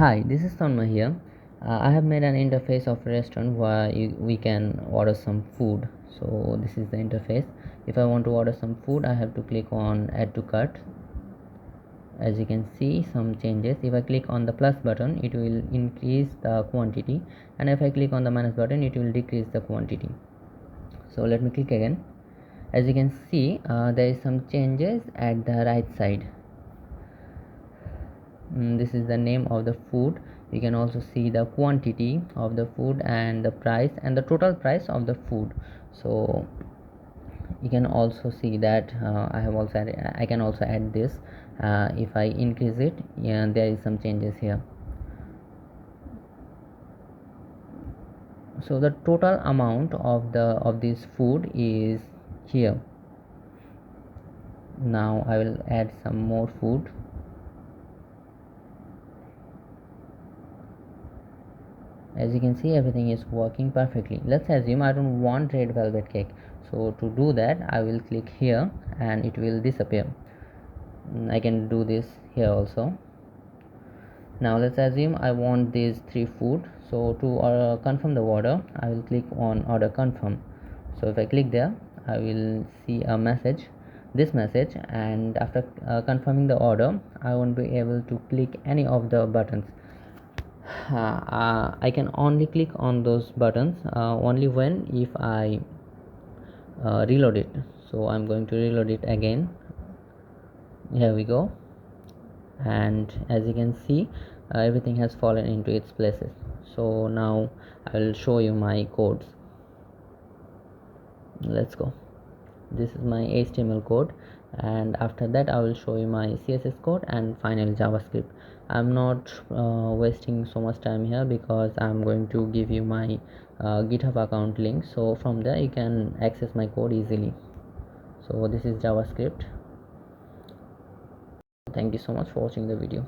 Hi, this is Tanma here. I have made an interface of a restaurant where we can order some food. So this is the interface. If I want to order some food, I have to click on add to cart. As you can see, some changes. If I click on the plus button, it will increase the quantity, and if I click on the minus button, it will decrease the quantity. So let me click again. As you can see, there is some changes at the right side. This is the name of the food. You can also see the quantity of the food and the price and the total price of the food. So you can also see that I can also add this. If I increase it, yeah, there is some changes here. So the total amount of this food is here. Now I will add some more food. As you can see, everything is working perfectly. Let's assume I don't want red velvet cake. So to do that, I will click here and it will disappear. I can do this here also. Now let's assume I want these three food. So to confirm the order, I will click on order confirm. So if I click there, I will see a message, this message, and after confirming the order, I won't be able to click any of the buttons. I can only click on those buttons only when if I reload it. So I'm going to reload it again. Here we go, and as you can see, everything has fallen into its places. So now I will show you my codes. Let's go. This is my HTML code, and after that I will show you my CSS code and finally JavaScript. I'm not wasting so much time here because I'm going to give you my GitHub account link, so from there you can access my code easily. So this is JavaScript. Thank you so much for watching the video.